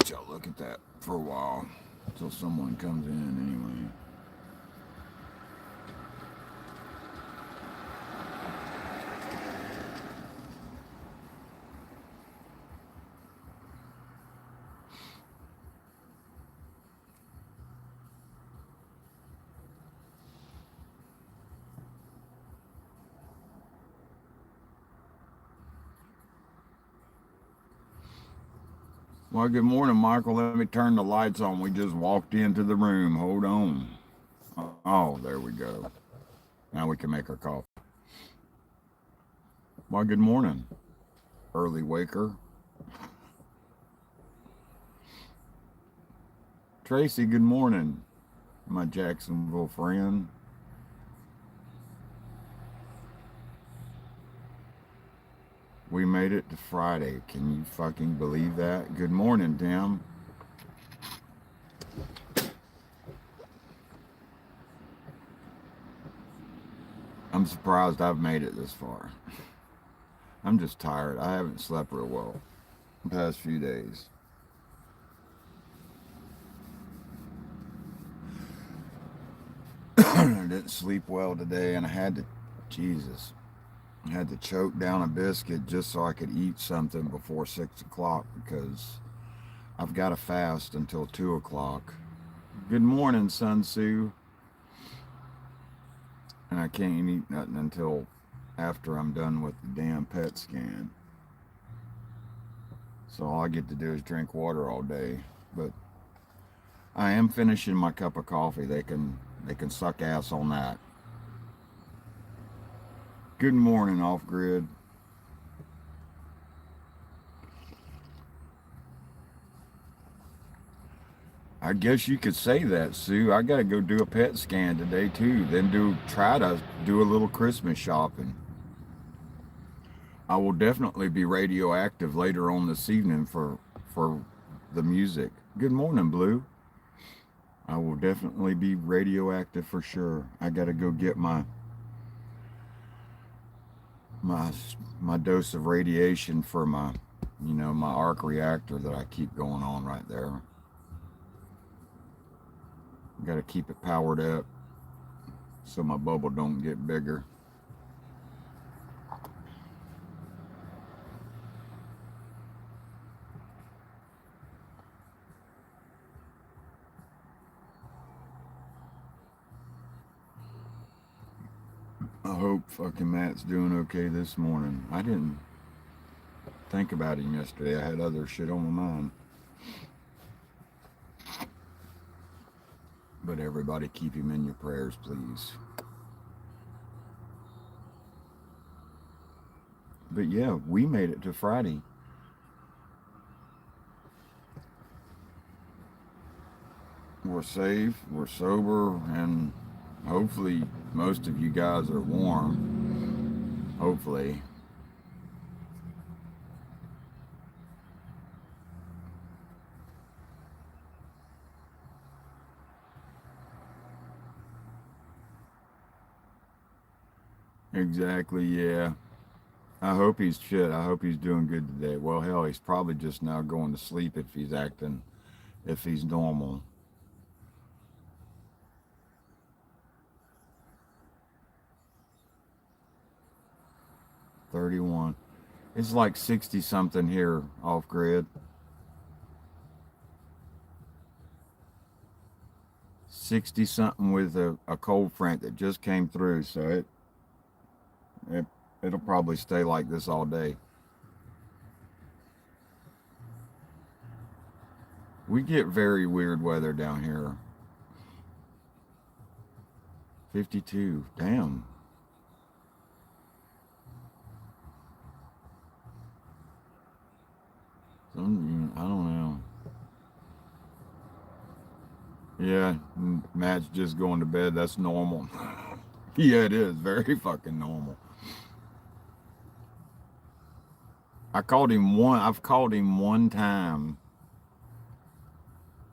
Y'all look at that for a while until someone comes in anyway. Well, good morning, Michael. Let me turn the lights on. We just walked into the room. Hold on. Oh, there we go. Now we can make our coffee. Well, good morning, early waker. Tracy, good morning, my Jacksonville friend. We made it to Friday. Can you fucking believe that? Good morning, Tim. I'm surprised I've made it this far. I'm just tired. I haven't slept real well the past few days. I didn't sleep well today, and I had to, Jesus, I had to choke down a biscuit just so I could eat something before 6 o'clock because I've got to fast until 2 o'clock. Good morning, Sun Tzu. And I can't eat nothing until after I'm done with the damn PET scan. So all I get to do is drink water all day. But I am finishing my cup of coffee. They can suck ass on that. Good morning, off grid. I guess you could say that, Sue. I gotta go do a PET scan today too. Then try to do a little Christmas shopping. I will definitely be radioactive later on this evening for the music. Good morning, Blue. I will definitely be radioactive for sure. I gotta go get my my dose of radiation for my arc reactor that I keep going on right there. Got to keep it powered up so my bubble don't get bigger. I hope fucking Matt's doing okay this morning. I didn't think about him yesterday. I had other shit on my mind. But everybody keep him in your prayers, please. But yeah, we made it to Friday. We're safe, we're sober, and hopefully most of you guys are warm. Hopefully. Exactly, yeah. I hope he's shit. I hope he's doing good today. Well, hell, he's probably just now going to sleep if he's normal. 31. It's like 60 something here off grid. 60 something with a cold front that just came through. So it it'll probably stay like this all day. We get very weird weather down here. 52. Damn. I don't know. Yeah, Matt's just going to bed. That's normal. Yeah, it is very fucking normal. I've called him one time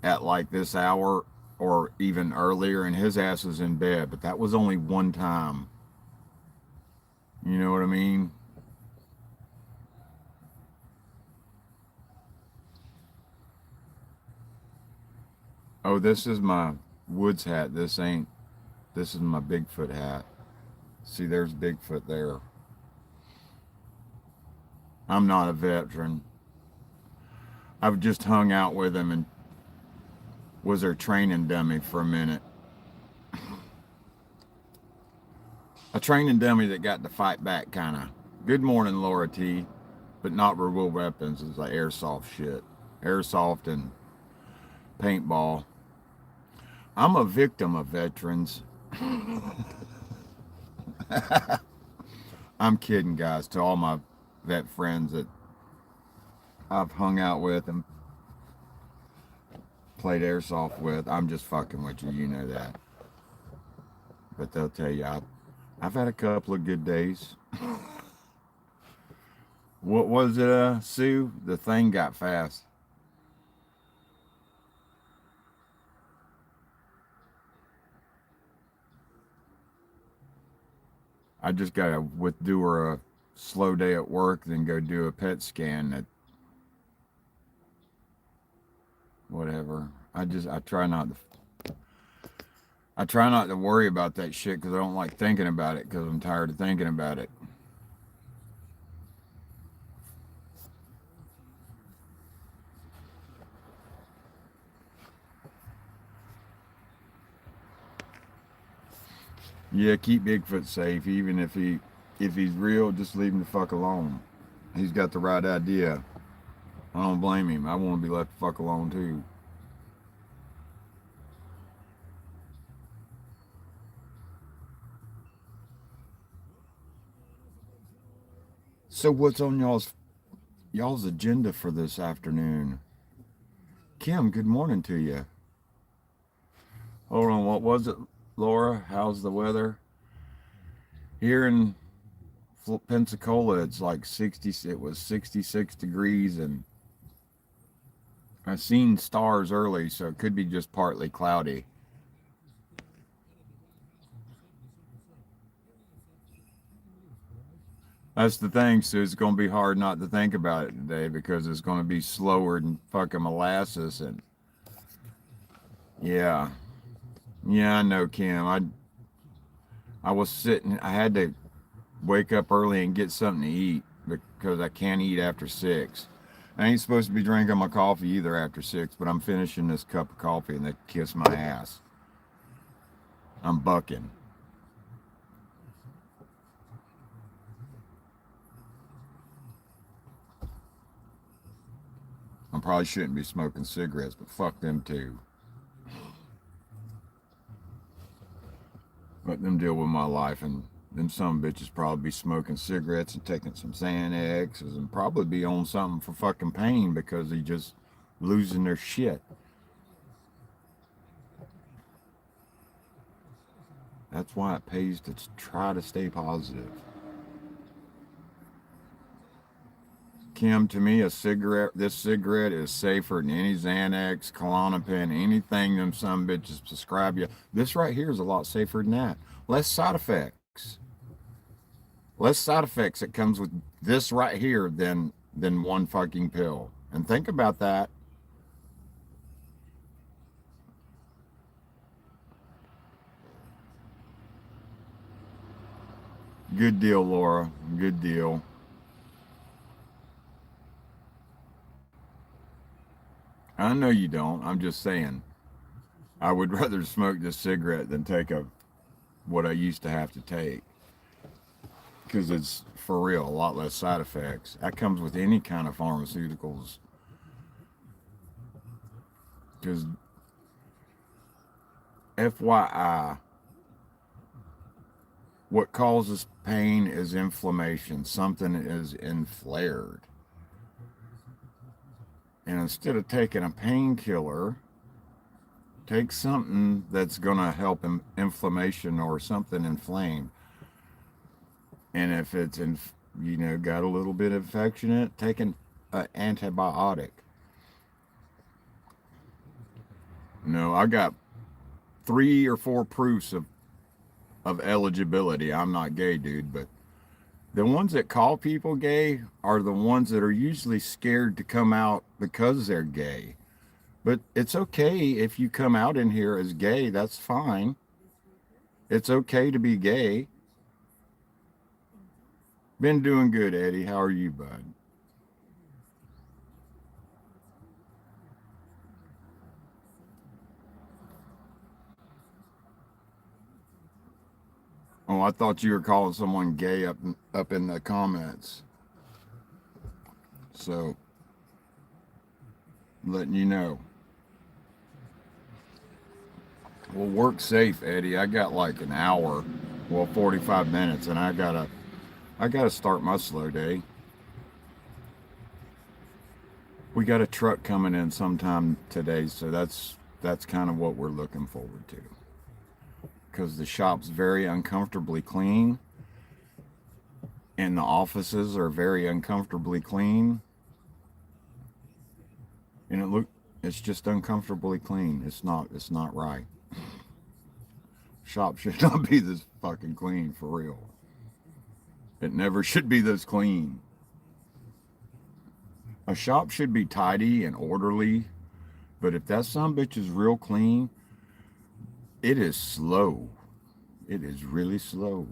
at like this hour or even earlier, and his ass was in bed, but that was only one time. You know what I mean? Oh, this is my Woods hat. This is my Bigfoot hat. See, there's Bigfoot there. I'm not a veteran. I've just hung out with him and was their training dummy for a minute. A training dummy that got to fight back, kind of. Good morning, Laura T. But not real weapons. It's like airsoft shit. Airsoft and paintball. I'm a victim of veterans. I'm kidding, guys. To all my vet friends that I've hung out with and played airsoft with, I'm just fucking with you. You know that. But they'll tell you, I've had a couple of good days. What was it, Sue? The thing got fast. I just gotta do her a slow day at work, then go do a PET scan. That whatever. I try not to worry about that shit because I don't like thinking about it because I'm tired of thinking about it. Yeah, keep Bigfoot safe. Even if he's real, just leave him the fuck alone. He's got the right idea. I don't blame him. I want to be left the fuck alone too. So what's on y'all's agenda for this afternoon? Kim, good morning to you. Hold on, what was it, Laura? How's the weather? Here in Pensacola, it's like 60. It was 66 degrees, and I seen stars early, so it could be just partly cloudy. That's the thing, so it's gonna be hard not to think about it today because it's gonna be slower than fucking molasses, and yeah, yeah, I know, Kim. I was sitting. I had to wake up early and get something to eat because I can't eat after 6. I ain't supposed to be drinking my coffee either after 6, but I'm finishing this cup of coffee and they kiss my ass. I'm bucking. I probably shouldn't be smoking cigarettes, but fuck them too. Let them deal with my life, and them some bitches probably be smoking cigarettes and taking some Xanaxes and probably be on something for fucking pain because they just losing their shit. That's why it pays to try to stay positive. Kim, to me, this cigarette is safer than any Xanax, Klonopin, anything them some bitches prescribe you. This right here is a lot safer than that. Less side effects. Less side effects that comes with this right here than one fucking pill. And think about that. Good deal, Laura. Good deal. I know you don't. I'm just saying. I would rather smoke this cigarette than take what I used to have to take because it's for real a lot less side effects. That comes with any kind of pharmaceuticals. Because FYI, what causes pain is inflammation. Something is inflared. And instead of taking a painkiller, take something that's going to help inflammation or something inflamed. And if it's got a little bit of infection in it, take an antibiotic. No, I got 3 or 4 proofs of eligibility. I'm not gay, dude, but the ones that call people gay are the ones that are usually scared to come out because they're gay. But it's okay if you come out in here as gay. That's fine. It's okay to be gay. Been doing good, Eddie. How are you, bud? Oh, I thought you were calling someone gay up in the comments. So, letting you know. Well, work safe, Eddie. I got like an hour, well, 45 minutes, and I gotta start my slow day. We got a truck coming in sometime today, so that's kind of what we're looking forward to. Because the shop's very uncomfortably clean, and the offices are very uncomfortably clean, and it's just uncomfortably clean. It's not right. Shop should not be this fucking clean for real. It never should be this clean. A shop should be tidy and orderly, but if that some bitch is real clean, it is slow. It is really slow.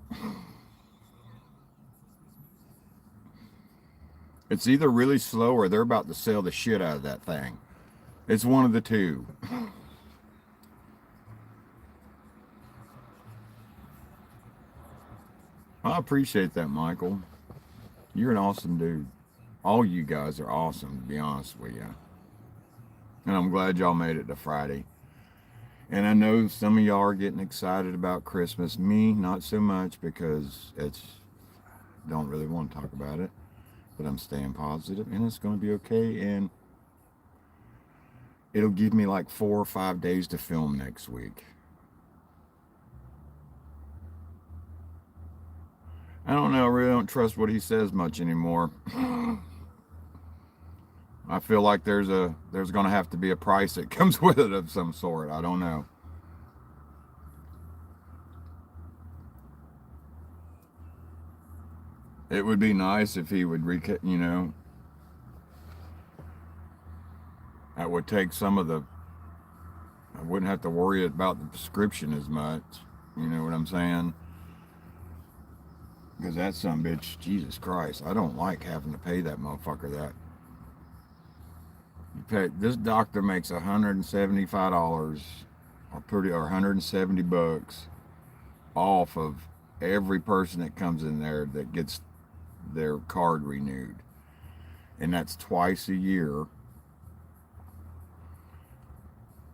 It's either really slow or they're about to sell the shit out of that thing. It's one of the two. I appreciate that, Michael. You're an awesome dude. All you guys are awesome, to be honest with you. And I'm glad y'all made it to Friday. And I know some of y'all are getting excited about Christmas. Me, not so much because don't really want to talk about it. But I'm staying positive and it's going to be okay. And it'll give me like 4 or 5 days to film next week. I don't know. I really don't trust what he says much anymore. I feel like there's going to have to be a price that comes with it of some sort. I don't know. It would be nice if he would, that would take some of the. I wouldn't have to worry about the prescription as much. You know what I'm saying? Because that's some bitch. Jesus Christ, I don't like having to pay that motherfucker that. This doctor makes $175 or $170 off of every person that comes in there that gets their card renewed, and that's twice a year.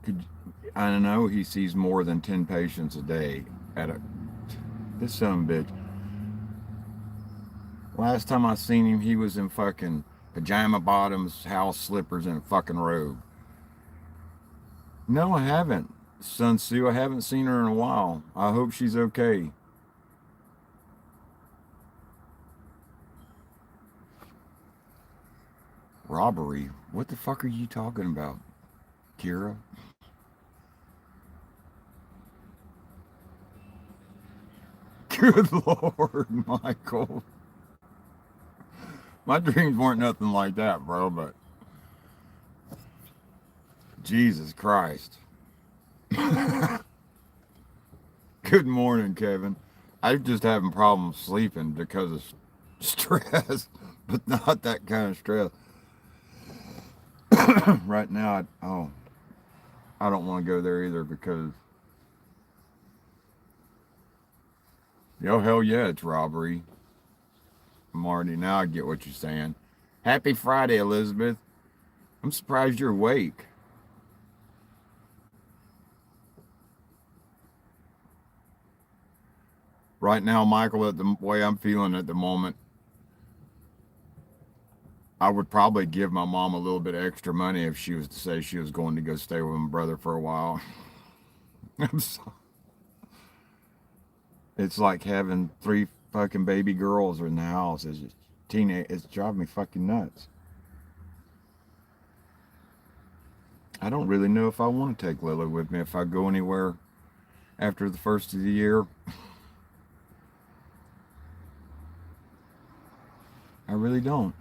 Could I know he sees more than 10 patients a day at a this son of a bitch. Last time I seen him, he was in fucking pajama bottoms, house slippers, and a fucking robe. No, I haven't. Sun Sue, I haven't seen her in a while. I hope she's okay. Robbery? What the fuck are you talking about, Kira? Good Lord, Michael. My dreams weren't nothing like that, bro, but Jesus Christ. Good morning, Kevin. I'm just having problems sleeping because of stress, but not that kind of stress. Right now, I don't want to go there either because, yo, hell yeah, it's robbery. Marty, now I get what you're saying. Happy Friday, Elizabeth. I'm surprised you're awake. Right now, Michael, at the way I'm feeling at the moment, I would probably give my mom a little bit extra money if she was to say she was going to go stay with my brother for a while. I'm so, it's like having three fucking baby girls in the house. It's just it's driving me fucking nuts. I don't really know if I want to take Lily with me if I go anywhere after the first of the year. I really don't.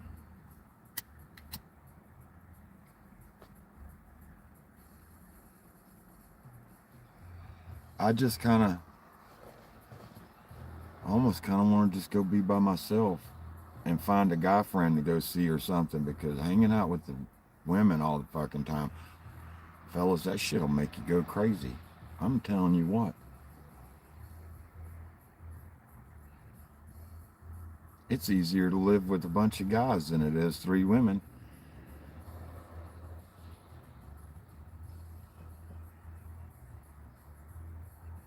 I just kind of, almost kind of want to just go be by myself and find a guy friend to go see or something, because hanging out with the women all the fucking time, fellas, that shit'll make you go crazy. I'm telling you what. It's easier to live with a bunch of guys than it is three women.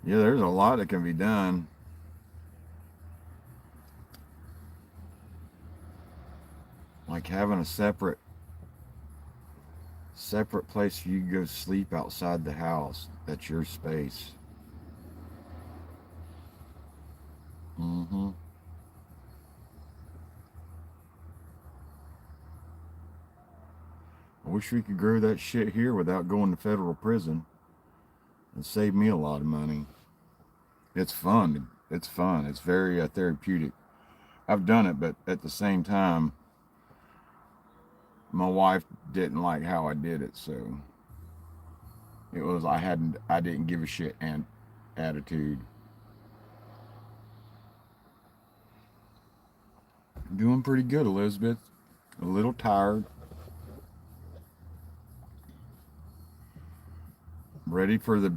Yeah, there's a lot that can be done. Like having a separate place for you to go sleep outside the house. That's your space. Mm-hmm. I wish we could grow that shit here without going to federal prison. It saved me a lot of money. It's fun. It's fun. It's very therapeutic. I've done it, but at the same time, my wife didn't like how I did it, so it was I didn't give a shit and attitude. Doing pretty good, Elizabeth. A little tired. Ready for the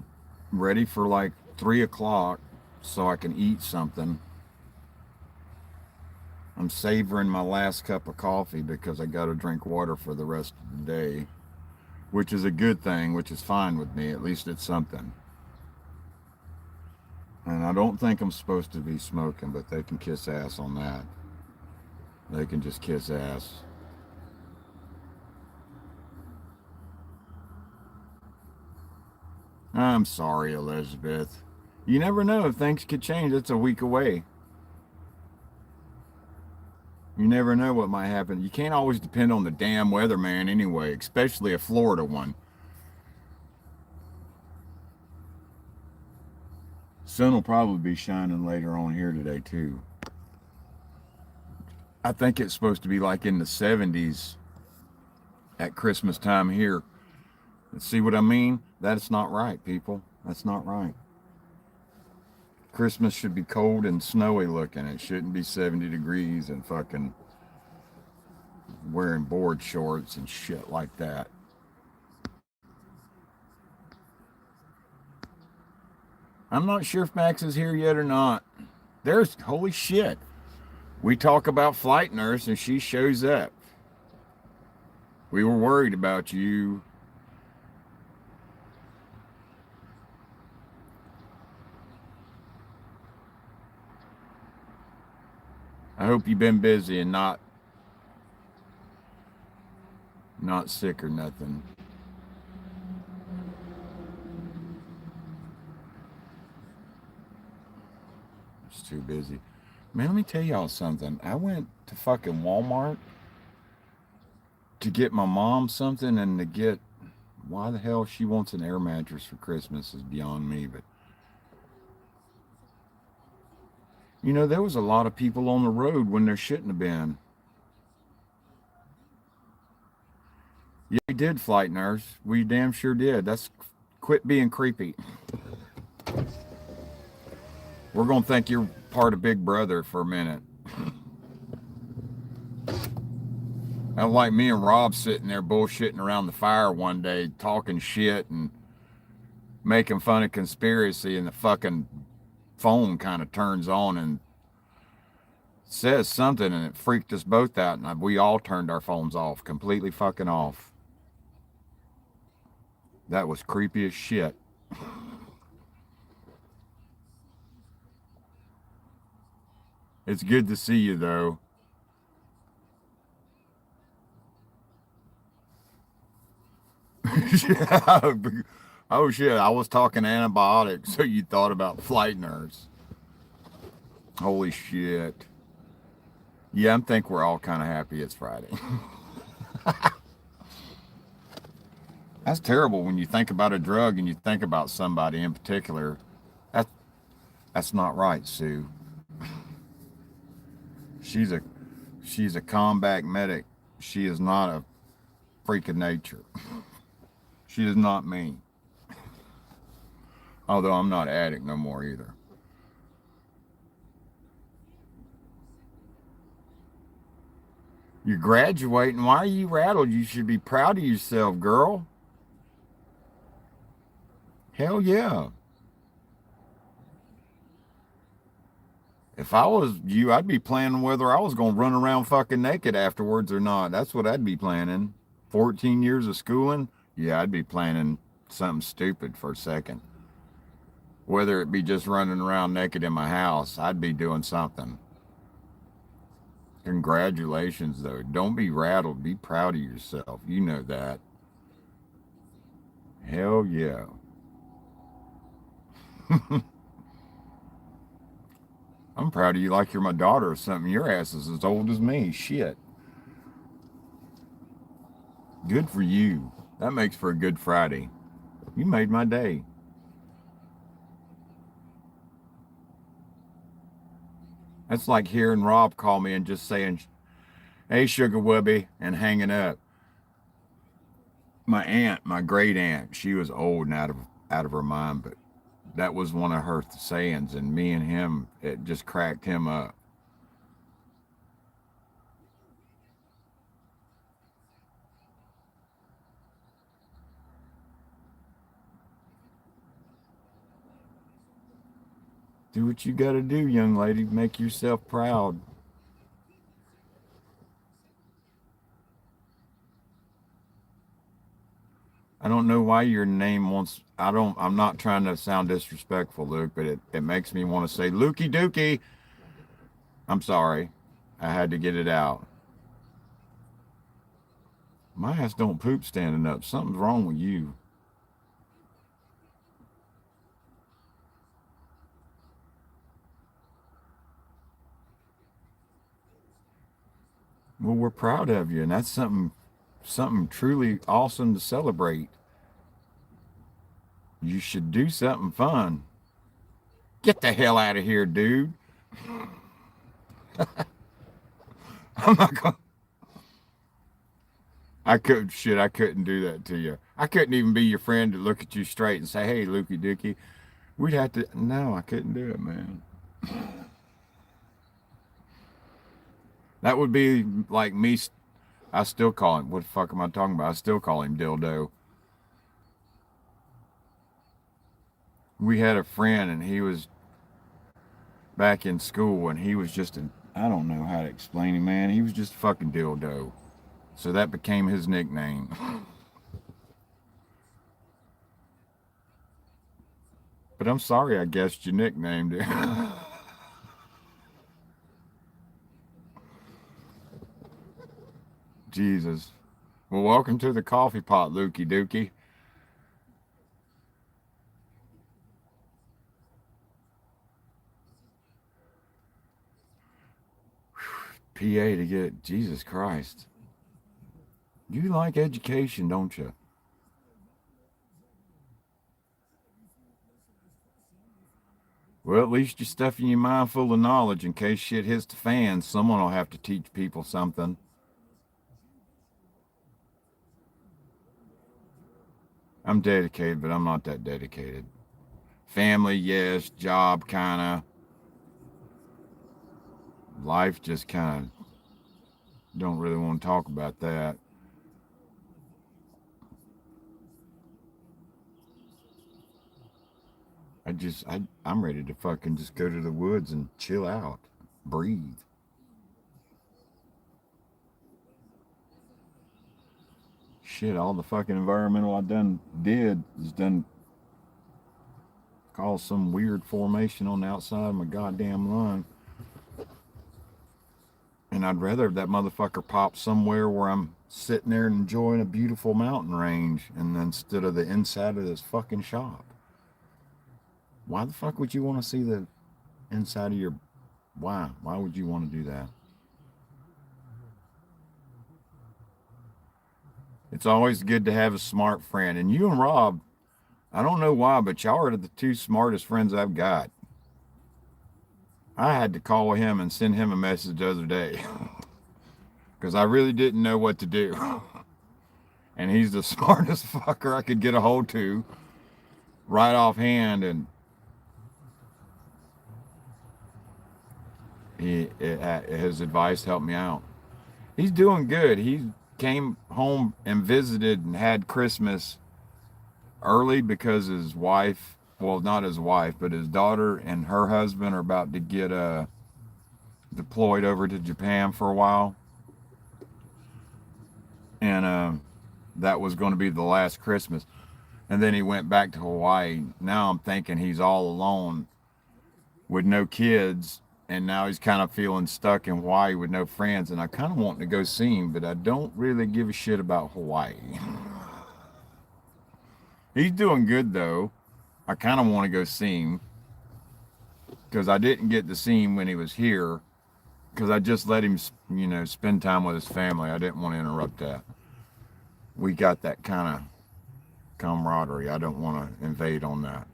ready for like 3 o'clock so I can eat something. I'm savoring my last cup of coffee because I got to drink water for the rest of the day, which is a good thing, which is fine with me. At least it's something. And I don't think I'm supposed to be smoking, but they can kiss ass on that. They can just kiss ass. I'm sorry, Elizabeth. You never know if things could change. It's a week away. You never know what might happen. You can't always depend on the damn weatherman anyway, especially a Florida one. Sun will probably be shining later on here today too. I think it's supposed to be like in the 70s at Christmas time here. See what I mean? That's not right, people. That's not right. Christmas should be cold and snowy looking. It shouldn't be 70 degrees and fucking wearing board shorts and shit like that. I'm not sure if Max is here yet or not. There's, holy shit. We talk about Flight Nurse and she shows up. We were worried about you. I hope you've been busy and not sick or nothing. It's too busy. Man, let me tell y'all something. I went to fucking Walmart to get my mom something and to get, why the hell she wants an air mattress for Christmas is beyond me, but you know, there was a lot of people on the road when there shouldn't have been. Yeah, we did, Flight Nurse. We damn sure did. That's quit being creepy. We're gonna think you're part of Big Brother for a minute. That's like me and Rob sitting there bullshitting around the fire one day, talking shit and making fun of conspiracy, and the fucking phone kind of turns on and says something, and it freaked us both out, and we all turned our phones off, completely fucking off. That was creepy as shit. It's good to see you, though. Yeah. Oh shit! I was talking antibiotics, so you thought about Flight Nurse. Holy shit! Yeah, I think we're all kind of happy it's Friday. That's terrible when you think about a drug and you think about somebody in particular. That that's not right, Sue. She's a she's a combat medic. She is not a freak of nature. She is not me. Although I'm not addict no more either. You're graduating. Why are you rattled? You should be proud of yourself, girl. Hell yeah. If I was you, I'd be planning whether I was going to run around fucking naked afterwards or not. That's what I'd be planning. 14 years of schooling? Yeah, I'd be planning something stupid for a second. Whether it be just running around naked in my house, I'd be doing something. Congratulations, though. Don't be rattled. Be proud of yourself. You know that. Hell yeah. I'm proud of you like you're my daughter or something. Your ass is as old as me. Shit. Good for you. That makes for a good Friday. You made my day. That's like hearing Rob call me and just saying, hey, Sugar Wubby, and hanging up. My aunt, my great aunt, she was old and out of her mind, but that was one of her sayings, and me and him, it just cracked him up. Do what you got to do, young lady. Make yourself proud. I don't know why your name wants. I'm not trying to sound disrespectful, Luke, but it makes me want to say Lukey Dookie. I'm sorry. I had to get it out. My ass don't poop standing up. Something's wrong with you. Well, we're proud of you, and that's something truly awesome to celebrate. You should do something fun. Get the hell out of here, dude. I'm not going. I couldn't do that to you. I couldn't even be your friend to look at you straight and say, "Hey, Lukey Dookie." We'd have to. No, I couldn't do it, man. That would be like me. I still call him. What the fuck am I talking about? I still call him Dildo. We had a friend, and he was back in school, and he was just an. I don't know how to explain him, man. He was just a fucking dildo. So that became his nickname. But I'm sorry, I guessed your nickname, dude. Jesus. Well, welcome to the coffee pot, Lukey Dookie. PA to get Jesus Christ. You like education, don't you? Well, at least you're stuffing your mind full of knowledge in case shit hits the fan. Someone will have to teach people something. I'm dedicated, but I'm not that dedicated. Family, yes. Job, kind of. Life, just kind of don't really want to talk about that. I'm ready to fucking just go to the woods and chill out, breathe. Shit, all the fucking environmental I done did is done cause some weird formation on the outside of my goddamn lung. And I'd rather that motherfucker pop somewhere where I'm sitting there and enjoying a beautiful mountain range and instead of the inside of this fucking shop. Why the fuck would you want to see the inside of your why? Why would you want to do that? It's always good to have a smart friend. And you and Rob, I don't know why, but y'all are the two smartest friends I've got. I had to call him and send him a message the other day because I really didn't know what to do. And he's the smartest fucker I could get a hold to. right offhand, and his advice helped me out. He's doing good. He came home and visited and had Christmas early because his wife, well, not his wife, but his daughter and her husband are about to get deployed over to Japan for a while. And that was going to be the last Christmas. And then he went back to Hawaii. Now I'm thinking he's all alone with no kids. And now he's kind of feeling stuck in Hawaii with no friends. And I kind of want to go see him, but I don't really give a shit about Hawaii. He's doing good, though. I kind of want to go see him because I didn't get to see him when he was here because I just let him, spend time with his family. I didn't want to interrupt that. We got that kind of camaraderie. I don't want to invade on that.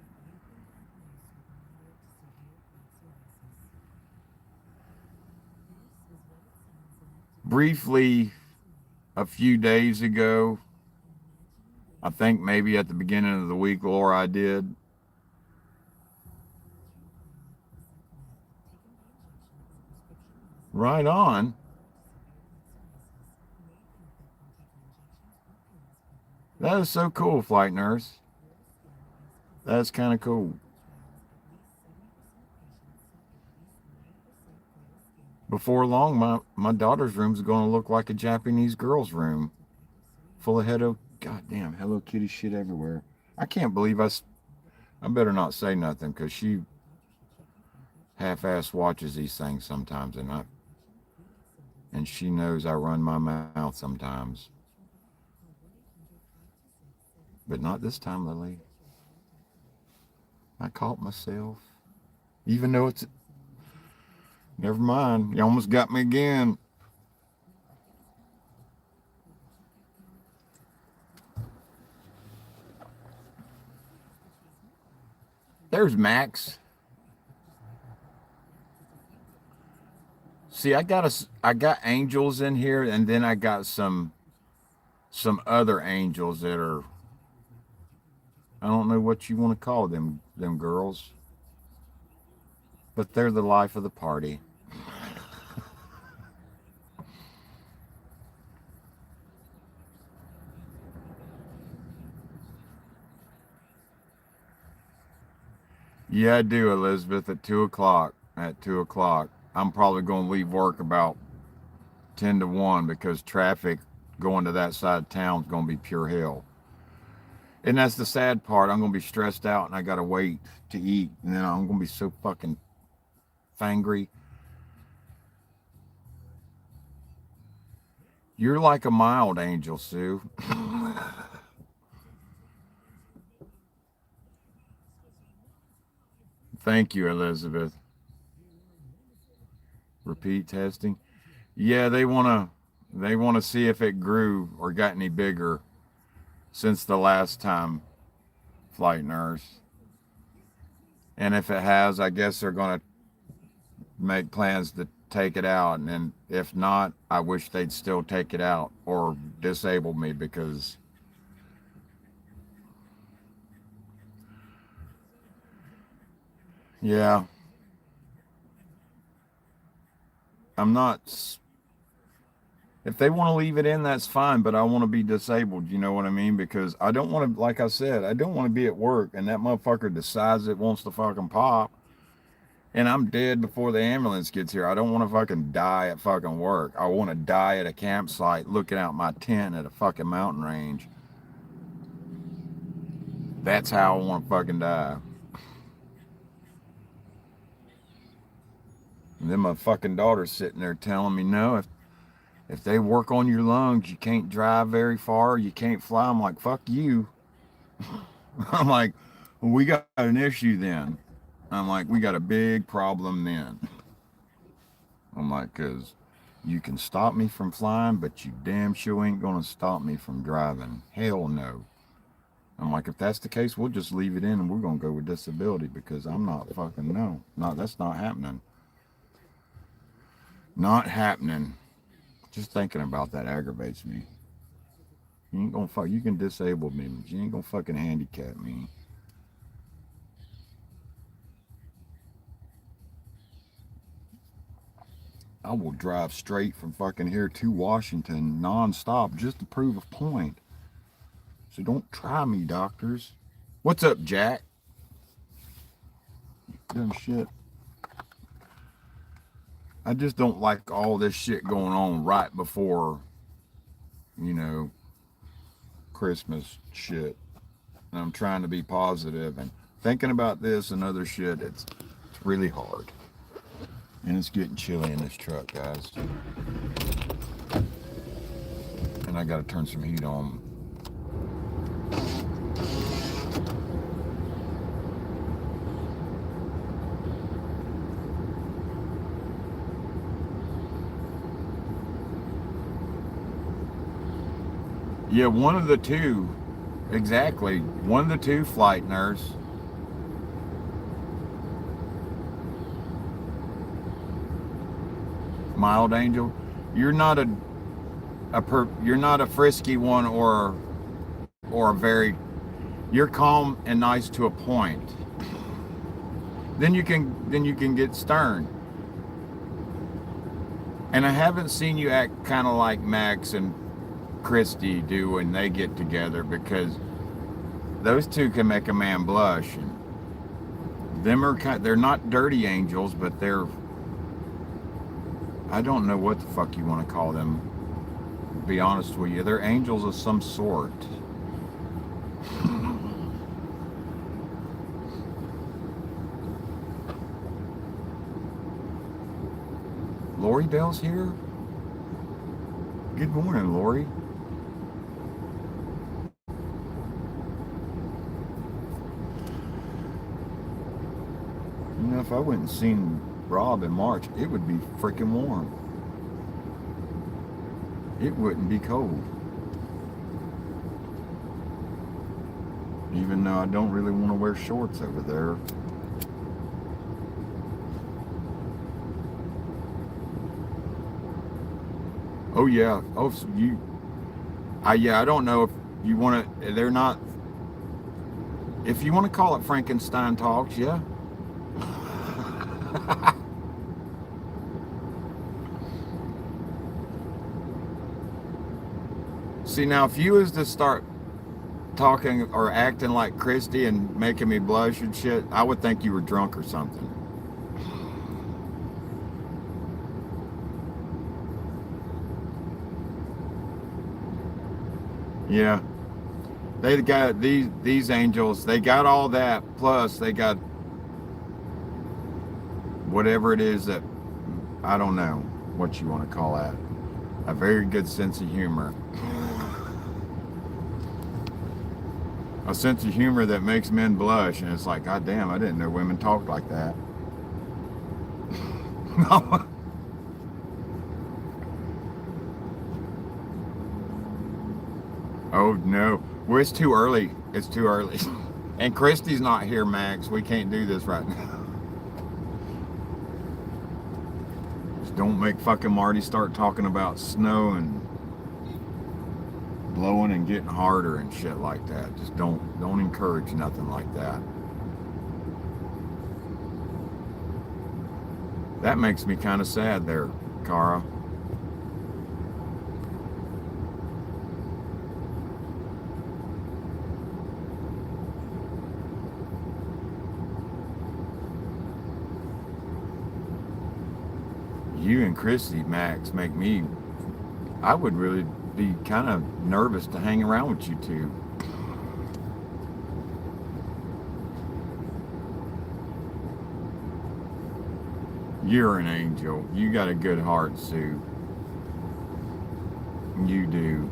Briefly, a few days ago, I think maybe at the beginning of the week, Laura, I did. Right on. That is so cool, flight nurse. That's kind of cool. Before long, my daughter's room is going to look like a Japanese girl's room, full of goddamn Hello Kitty shit everywhere. I can't believe I better not say nothing because she half-ass watches these things sometimes, and she knows I run my mouth sometimes, but not this time, Lily. I caught myself, even though it's. Never mind. You almost got me again. There's Max. See, I got angels in here, and then I got some other angels that are, I don't know what you want to call them girls, but they're the life of the party. Yeah, I do, Elizabeth. At 2 o'clock. At 2 o'clock, I'm probably going to leave work about 10 to 1 because traffic going to that side of town is going to be pure hell. And that's the sad part. I'm going to be stressed out and I got to wait to eat. And then I'm going to be so fucking fangry. You're like a mild angel, Sue. Thank you, Elizabeth. Repeat testing. Yeah, they want to see if it grew or got any bigger since the last time, flight nurse. And if it has, I guess they're going to make plans to take it out. And then if not, I wish they'd still take it out or disable me because, yeah, I'm not. If they want to leave it in, that's fine, but I want to be disabled. You know what I mean? Because I don't want to, like I said, I don't want to be at work and that motherfucker decides it wants to fucking pop and I'm dead before the ambulance gets here. I don't want to fucking die at fucking work. I want to die at a campsite looking out my tent at a fucking mountain range. That's how I want to fucking die. And then my fucking daughter's sitting there telling me, no, if they work on your lungs, you can't drive very far, you can't fly. I'm like, fuck you. I'm like, well, we got an issue then. I'm like, we got a big problem then. I'm like, because you can stop me from flying, but you damn sure ain't going to stop me from driving. Hell no. I'm like, if that's the case, we'll just leave it in and we're going to go with disability because I'm not fucking, no. No, that's not happening. Not happening. Just thinking about that aggravates me. You ain't gonna fuck. You can disable me, but you ain't gonna fucking handicap me. I will drive straight from fucking here to Washington nonstop just to prove a point. So don't try me, doctors. What's up, Jack? Dumb shit. I just don't like all this shit going on right before, you know, Christmas shit. And I'm trying to be positive and thinking about this and other shit. It's really hard. And it's getting chilly in this truck, guys. And I gotta turn some heat on. Yeah, one of the two. Exactly. One of the two, flight nurse. Mild angel. You're not you're not a frisky one or a very, you're calm and nice to a point. Then you can get stern. And I haven't seen you act kind of like Max and Christy do when they get together, because those two can make a man blush. And them are they're not dirty angels, but they're, I don't know what the fuck you want to call them, to be honest with you. They're angels of some sort. Lori Bell's here? Good morning, Lori. You know, if I went and seen Rob in March, it would be freaking warm. It wouldn't be cold. Even though I don't really want to wear shorts over there. Oh yeah. Oh, so yeah, I don't know if you want to, they're not, if you want to call it Frankenstein talks, yeah. See, now if you was to start talking or acting like Christy and making me blush and shit, I would think you were drunk or something. Yeah. They got these angels, they got all that, plus they got whatever it is that, I don't know what you want to call that. A very good sense of humor. A sense of humor that makes men blush, and it's like, God damn, I didn't know women talked like that. No. Oh no. Well, it's too early. It's too early. And Christy's not here, Max. We can't do this right now. Just don't make fucking Marty start talking about snow and blowing and getting harder and shit like that. Just don't encourage nothing like that. That makes me kind of sad there, Cara. You and Christy, Max, make me, I would really be kind of nervous to hang around with you two. You're an angel. You got a good heart, Sue. You do.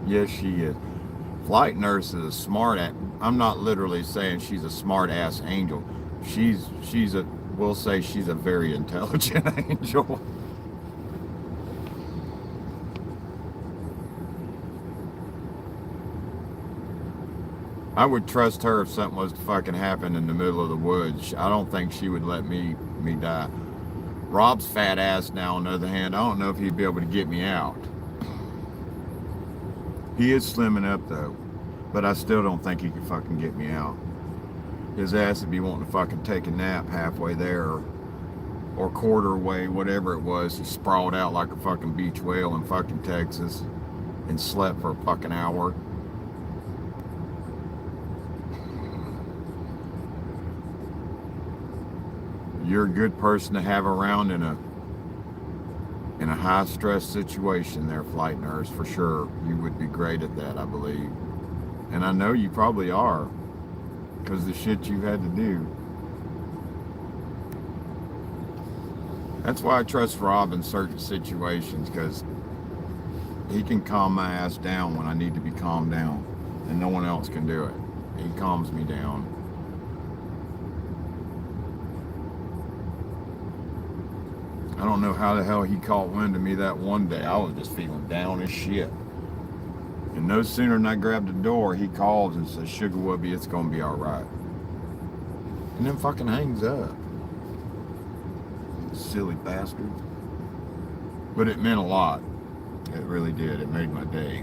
Yes, she is. Flight nurse is a smart ass. I'm not literally saying she's a smart ass angel. She's a, we'll say she's a very intelligent angel. I would trust her if something was to fucking happen in the middle of the woods. I don't think she would let me die. Rob's fat ass now, on the other hand, I don't know if he'd be able to get me out. He is slimming up though, but I still don't think he could fucking get me out. His ass would be wanting to fucking take a nap halfway there, or quarter way, whatever it was. He sprawled out like a fucking beach whale in fucking Texas and slept for a fucking hour. You're a good person to have around in a high stress situation there, flight nurse, for sure. You would be great at that, I believe. And I know you probably are, because the shit you had to do. That's why I trust Rob in certain situations, because he can calm my ass down when I need to be calmed down, and no one else can do it. He calms me down. I don't know how the hell he caught wind of me that one day. I was just feeling down as shit. And no sooner than I grabbed the door, he calls and says, "Sugar Wubby, it's gonna be all right." And then fucking hangs up. Silly bastard. But it meant a lot. It really did. It made my day.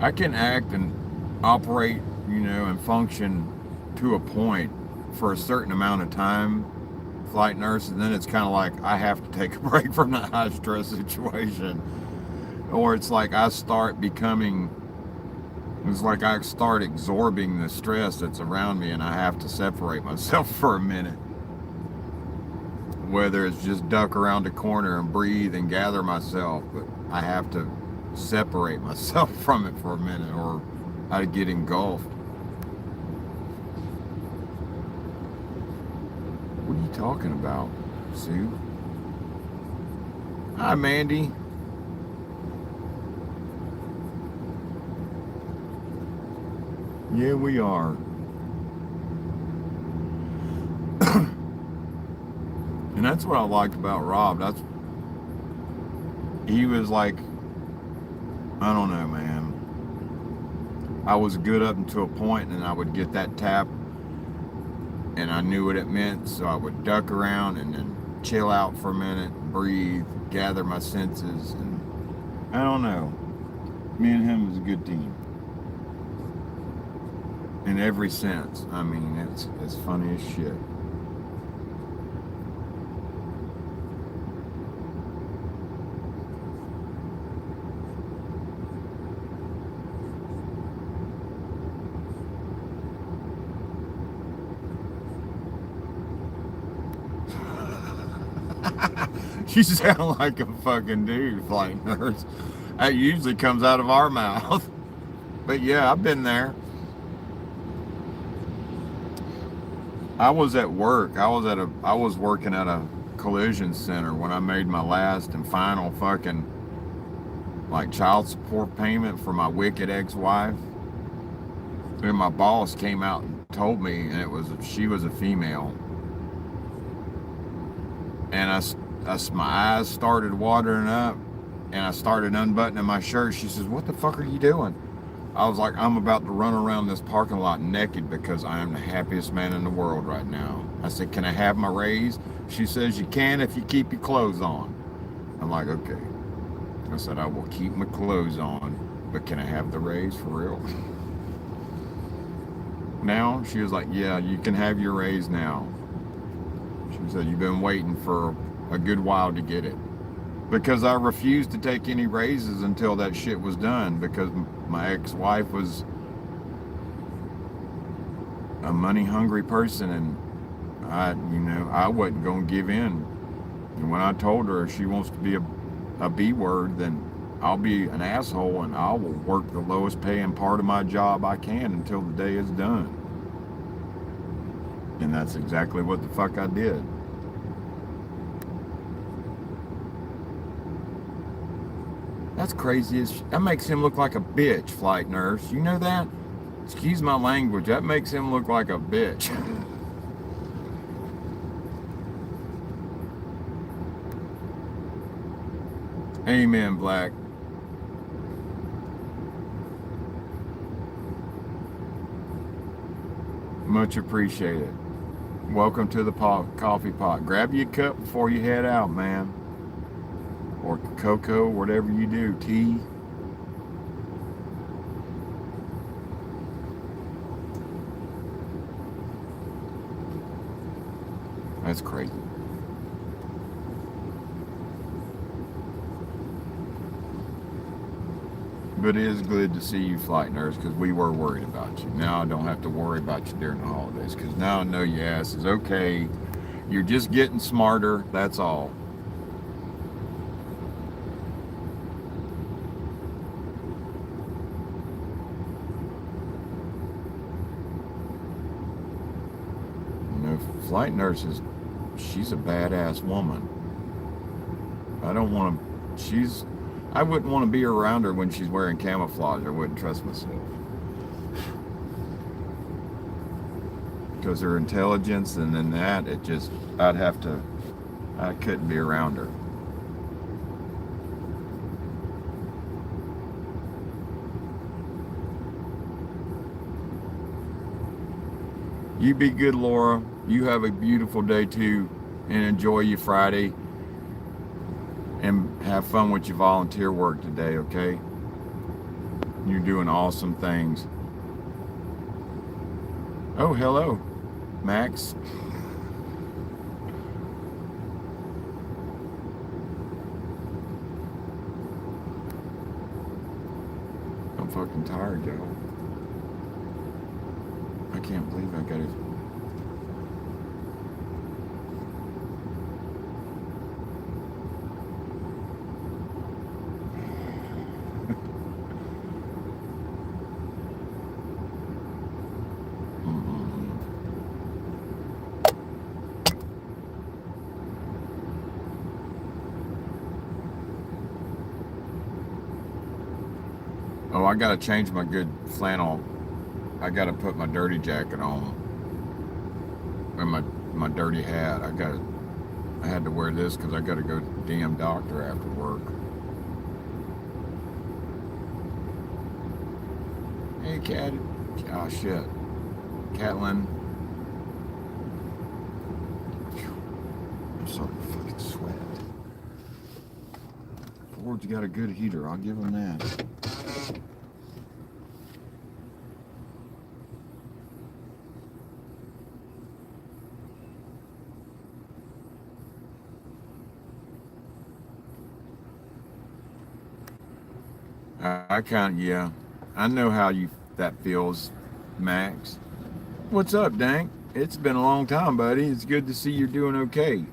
I can act and operate, and function to a point for a certain amount of time, flight nurse, and then it's kind of like I have to take a break from that high stress situation. Or it's like I start absorbing the stress that's around me, and I have to separate myself for a minute. Whether it's just duck around the corner and breathe and gather myself, but I have to separate myself from it for a minute, or I'd get engulfed. What are you talking about, Sue? Hi, Mandy. Yeah, we are. And that's what I liked about Rob. He was like, I don't know, man. I was good up until a point, and I would get that tap, and I knew what it meant, so I would duck around and then chill out for a minute, breathe, gather my senses, and I don't know. Me and him was a good team. In every sense. I mean, it's funny as shit. You sound like a fucking dude, flight nurse. That usually comes out of our mouth. But yeah, I've been there. I was at work. I was working at a collision center when I made my last and final fucking child support payment for my wicked ex-wife. And my boss came out and told me, and she was a female. And my eyes started watering up, and I started unbuttoning my shirt. She says, "What the fuck are you doing?" I was like, "I'm about to run around this parking lot naked because I am the happiest man in the world right now." I said, "Can I have my raise?" She says, "You can if you keep your clothes on." I'm like, "Okay." I said, "I will keep my clothes on, but can I have the raise for real?" Now, she was like, "Yeah, you can have your raise now." She said, "You've been waiting for a good while to get it." Because I refused to take any raises until that shit was done, because my ex-wife was a money-hungry person, and I wasn't going to give in. And when I told her if she wants to be a B-word, then I'll be an asshole, and I will work the lowest paying part of my job I can until the day is done. And that's exactly what the fuck I did. That's crazy as that makes him look like a bitch, flight nurse. You know that? Excuse my language, that makes him look like a bitch. Amen, Black. Much appreciated. Welcome to the coffee pot. Grab your cup before you head out, man. Or cocoa, whatever you do, tea. That's crazy. But it is good to see you, flight nurse, because we were worried about you. Now I don't have to worry about you during the holidays, because now I know your ass is okay. You're just getting smarter, that's all. You know, flight nurses, she's a badass woman. I don't want to, I wouldn't want to be around her when she's wearing camouflage. I wouldn't trust myself. Because her intelligence, and then that, it just, I couldn't be around her. You be good, Laura. You have a beautiful day too, and enjoy your Friday. And have fun with your volunteer work today, okay? You're doing awesome things. Oh, hello, Max. I'm fucking tired, yo. I can't believe I got it. Oh, I gotta change my good flannel. I gotta put my dirty jacket on. And my dirty hat. I had to wear this because I gotta go to the damn doctor after work. Hey, Cat. Oh, shit. Catlin. I'm starting to fucking sweat. Ford's got a good heater. I'll give him that. I can't, yeah. I know how that feels, Max. What's up, Dank? It's been a long time, buddy. It's good to see you're doing okay.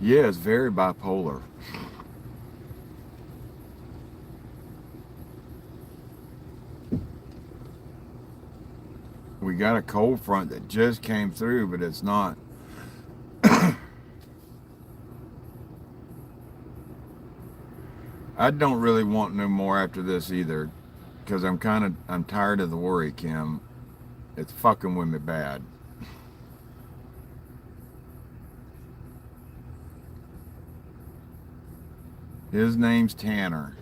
Yeah, it's very bipolar. We got a cold front that just came through, but it's not. I don't really want no more after this either, because I'm tired of the worry, Kim. It's fucking with me bad. His name's Tanner.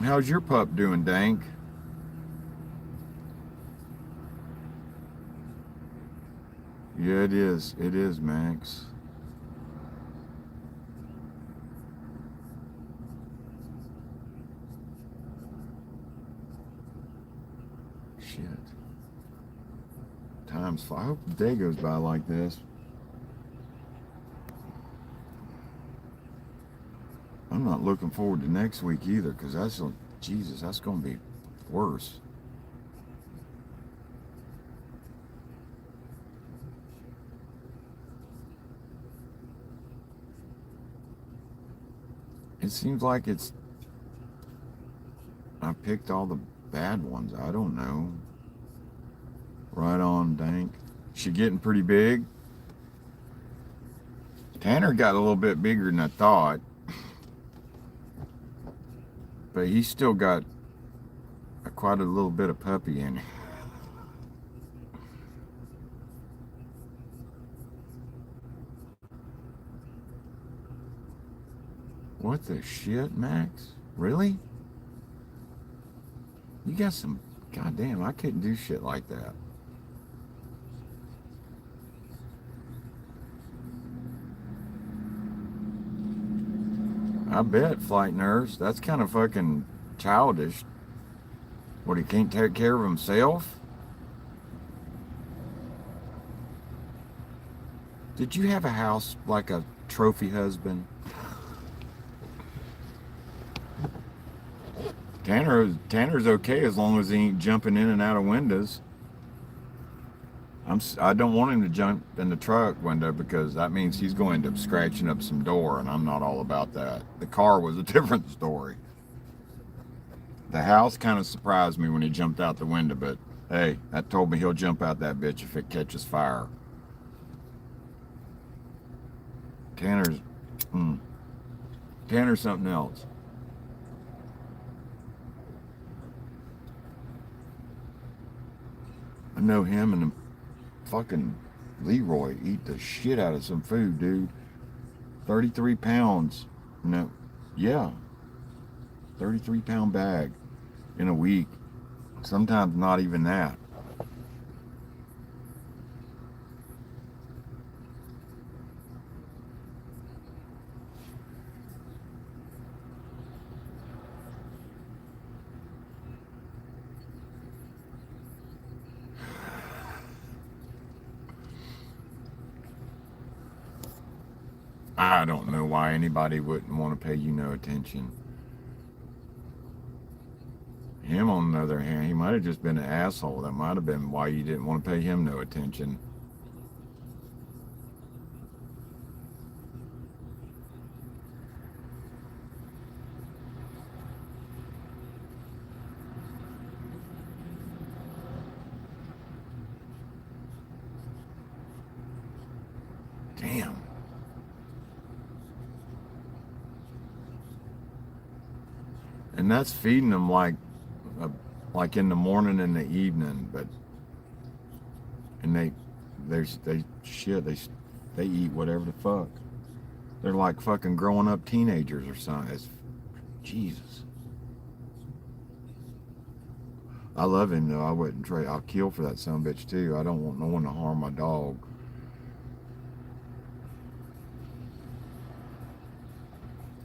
How's your pup doing, Dank? Yeah, it is. It is, Max. Shit. Time's fly. I hope the day goes by like this. I'm not looking forward to next week either, because Jesus, that's going to be worse. It seems like I picked all the bad ones. I don't know. Right on, Dank. She getting pretty big. Tanner got a little bit bigger than I thought, but he's still got quite a little bit of puppy in him. What the shit, Max? Really? You got some... Goddamn, I couldn't do shit like that. I bet, flight nurse. That's kind of fucking childish. What, he can't take care of himself? Did you have a house like a trophy husband? Tanner's okay as long as he ain't jumping in and out of windows. I don't want him to jump in the truck window because that means he's going to be scratching up some door, and I'm not all about that. The car was a different story. The house kind of surprised me when he jumped out the window, but hey, that told me he'll jump out that bitch if it catches fire. Tanner's, Tanner's something else. I know him and fucking Leroy eat the shit out of some food, dude. 33 pounds. No, yeah, 33-pound bag in a week. Sometimes not even that. I don't know why anybody wouldn't want to pay you no attention. Him, on the other hand, he might have just been an asshole. That might have been why you didn't want to pay him no attention. Damn. And that's feeding them like in the morning and the evening, but and they shit they eat whatever the fuck. They're like fucking growing up teenagers or something. It's, Jesus. I love him though. I wouldn't trade. I'll kill for that son of a bitch too. I don't want no one to harm my dog.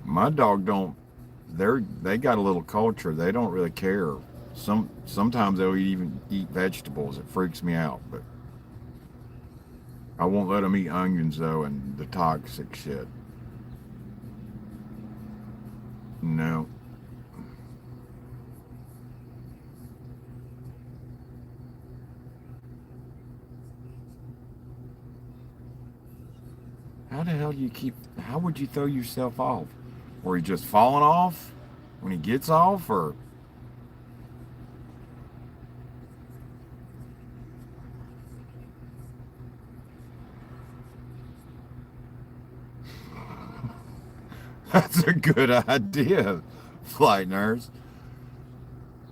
My dog don't. They got a little culture. They don't really care. Sometimes they'll even eat vegetables. It freaks me out, but I won't let them eat onions though and the toxic shit. No. How the hell do you keep? How would you throw yourself off? Or he just falling off when he gets off, or that's a good idea, flight nurse.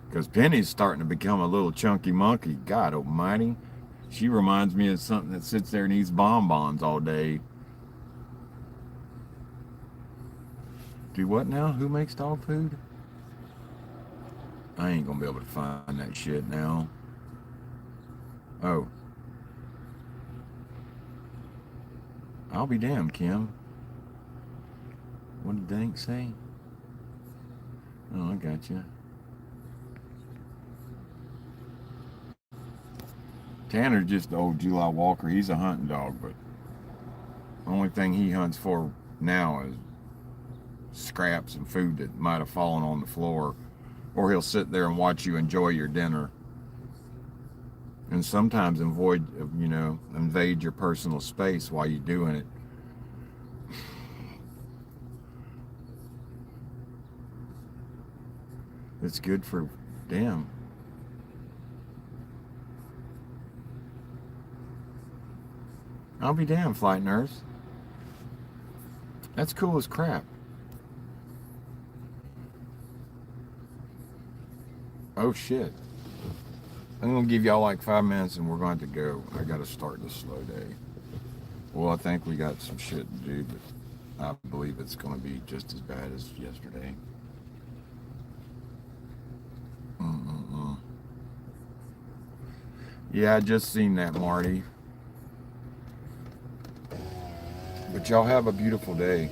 Because Penny's starting to become a little chunky monkey. God almighty. She reminds me of something that sits there and eats bonbons all day. Do what now? Who makes dog food? I ain't gonna be able to find that shit now. Oh, I'll be damned, Kim. What did Dank say? Oh, I got you. Tanner's just the old July Walker. He's a hunting dog, but the only thing he hunts for now is scraps and food that might have fallen on the floor, or he'll sit there and watch you enjoy your dinner, and sometimes invade your personal space while you're doing it. It's good for, damn. I'll be damned, flight nurse. That's cool as crap. Oh shit. I'm gonna give y'all like 5 minutes and we're going to go. I gotta start this slow day. Well, I think we got some shit to do, but I believe it's gonna be just as bad as yesterday. Mm-mm-mm. Yeah, I just seen that, Marty. But y'all have a beautiful day.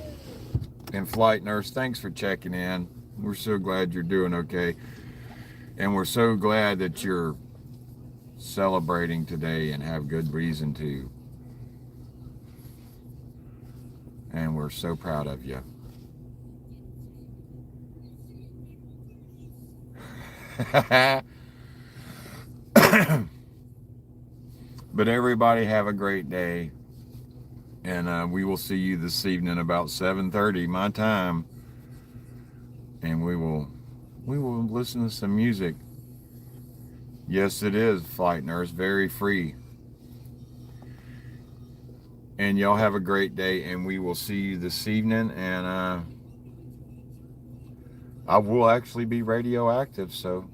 And flight nurse, thanks for checking in. We're so glad you're doing okay. And we're so glad that you're celebrating today and have good reason to. And we're so proud of you. But everybody have a great day. And we will see you this evening about 7:30 my time. And we will listen to some music. Yes, it is, flight nurse, very free. And y'all have a great day, and we will see you this evening. And I will actually be radioactive, so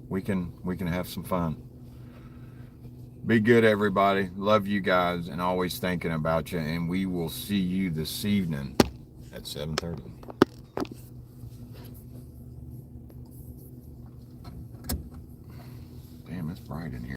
we can have some fun. Be good, everybody. Love you guys, and always thinking about you. And we will see you this evening at 7:30. Damn, it's bright in here.